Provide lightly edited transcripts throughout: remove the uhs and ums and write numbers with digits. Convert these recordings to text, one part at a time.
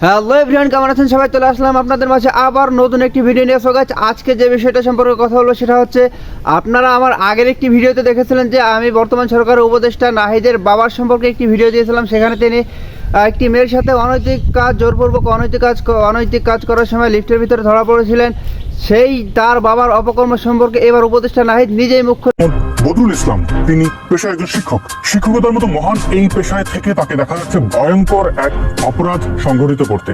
Hello everyone, কেমন আছেন সবাই? চলে আসলাম আপনাদের মাঝে আবার নতুন একটি ভিডিও নিয়ে। সো গাইস, আজকে যে বিষয়টা সম্পর্কে কথা হলো সেটা হচ্ছে, আপনারা আমার আগের একটি ভিডিওতে দেখেছিলেন যে আমি বর্তমান সরকারের উপদেষ্টা নাহিদের বাবার সম্পর্কে একটি ভিডিও দিয়েছিলাম। সেখানে তিনি একটি মেয়ের সাথে অনৈতিক কাজ, জোরপূর্বক অনৈতিক কাজ করার সময় লিফটের ভিতরে ধরা পড়েছিলেন। সেই তার বাবার অপকর্ম সম্পর্কে এবার উপদেষ্টা নাহিদ নিজেই মুখ্য বদরুল ইসলাম, তিনি পেশায় একজন শিক্ষক। শিক্ষকতার মতো মহান এই পেশায় থেকে তাকে দেখা যাচ্ছে ভয়ঙ্কর এক অপরাধ সংঘটিত করতে।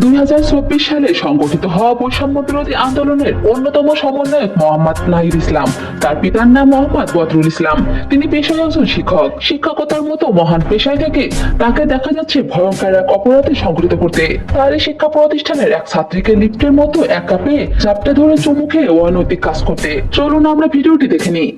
2024 সালে সংগঠিত হওয়া বৈষম্য বিরোধী আন্দোলনের অন্যতম সমন্বয়ক মোহাম্মদ নাহিদ ইসলাম, তার পিতার নাম মোহাম্মদ বদরুল ইসলাম। তিনি পেশায় একজন শিক্ষক। শিক্ষকতার মতো মহান পেশায় থেকে তাকে দেখা যাচ্ছে ভয়ঙ্কর এক অপরাধে সংগঠিত করতে। তার এই শিক্ষা প্রতিষ্ঠানের এক ছাত্রীকে লিফটের মতো একা পেয়ে চাপটে ধরে চুমু খেয়ে অনৈতিক কাজ করতে। চলুন আমরা ভিডিওটি দেখে নিই।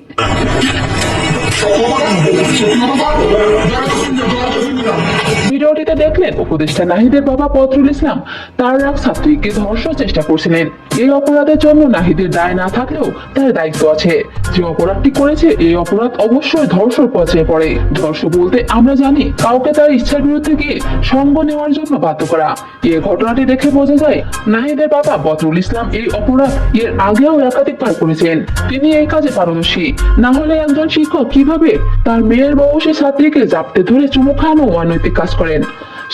ভিডিওটিতে দেখলেন উপদেষ্টা নাহিদের বাবা বদরুল ইসলাম তার এক ছাত্রীকে ধর্ষণের চেষ্টা করছিলেন। এই অপরাধের জন্য নাহিদের দায় না থাকলেও তার দায়িত্ব আছে। যে অপরাধটি করেছে এই অপরাধ অবশ্যই ধর্ষণ পর্যায়ে পড়ে। ধর্ষণ বলতে আমরা জানি কাউকে তার ইচ্ছার বিরুদ্ধে গিয়ে সঙ্গ নেওয়ার জন্য বাধ্য করা। এই ঘটনাটি দেখে বোঝা যায় নাহিদের বাবা বদরুল ইসলাম এই অপরাধ এর আগেও একাধিকবার করেছেন। তিনি এই কাজে পারদর্শী। না হলে একজন শিক্ষক কিভাবে তার মেয়ের বয়সী ছাত্রীকে জাপটে ধরে চুমু খানো অনৈতিক কাজ করেন?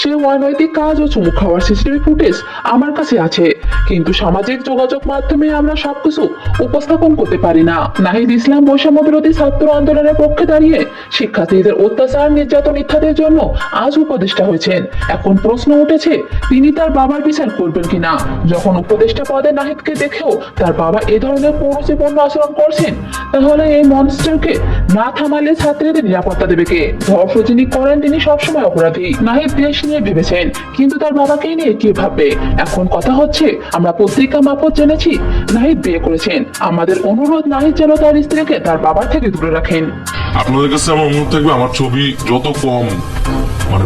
সেই অনৈতিক কাজ ও চুমু খাওয়ার সিসিটিভি ফুটেজ আমার কাছে আছে, কিন্তু সামাজিক যোগাযোগ মাধ্যমে আমরা সবকিছু উপস্থাপন করতে পারি না। নাহিদ ইসলাম বৈষম্য বিরোধী ছাত্র আন্দোলনের পক্ষে দাঁড়িয়ে শিক্ষার্থীদের অত্যাচার, নির্যাতন ইত্যাদির জন্য আজ উপদেষ্টা হয়েছেন। এখন প্রশ্ন উঠেছে, তিনি তার বাবার বিচার করবেন কিনা? যখন উপদেষ্টা পদে নাহিদকে দেখেও তার বাবা এ ধরনের পৌরুষপূর্ণ আচরণ করছেন, তাহলে এই মনস্টারকে না থামালে ছাত্রীদের নিরাপত্তা দেবে কে? ধর্ষণ যিনি করেন তিনি সবসময় অপরাধী। নাহিদ দেশ নিয়ে ভেবেছেন, কিন্তু তার বাবাকে নিয়ে কি ভাববে? এখন কথা হচ্ছে, আমরা পত্রিকা মারফত জেনেছি নাহিদ বিয়ে করেছেন। আমাদের অনুরোধ, নাহিদ যেন তার স্ত্রীকে তার বাবার থেকে দূরে রাখেন। আপনাদের কাছে আমার অনুরোধ থাকবে, আমার ছবি যত কম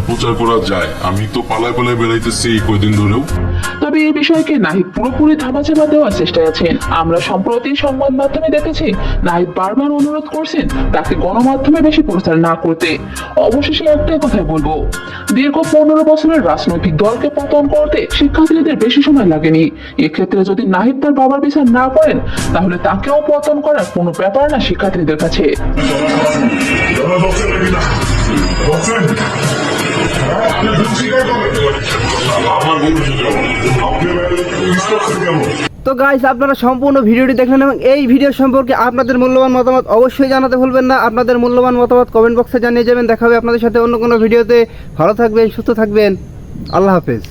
প্রচার করা যায়। আমি তো পালায় পালায় বেড়াইতেছি এই কয়দিন ধরেও। তবে এই বিষয়কে নাহিদ পুরোপুরি ধামাচাপা দেওয়ার চেষ্টায় আছেন। আমরা সম্প্রতি সংবাদ মাধ্যমে দেখেছি নাহিদ বারবার অনুরোধ করছেন তাকে গণমাধ্যমে বেশি প্রচার না করতে। অবশেষে একটাই কথাই বলবো, দীর্ঘ 15 বছরের রাজনৈতিক দলকে পতন করতে শিক্ষার্থীদের বেশি সময় লাগেনি। এক্ষেত্রে যদি নাহিদ তার বাবার বিচার না করেন, তাহলে তাকেও পতন করার কোনো ব্যাপার না শিক্ষার্থীদের কাছে। তো গাইস, আপনারা সম্পূর্ণ ভিডিওটি দেখলেন এবং এই ভিডিও সম্পর্কে আপনাদের মূল্যবান মতামত অবশ্যই জানাতে ভুলবেন না। আপনাদের মূল্যবান মতামত কমেন্ট বক্সে জানিয়ে যাবেন। দেখা হবে আপনাদের সাথে অন্য কোনো ভিডিওতে। ভালো থাকবেন, সুস্থ থাকবেন। আল্লাহ হাফেজ।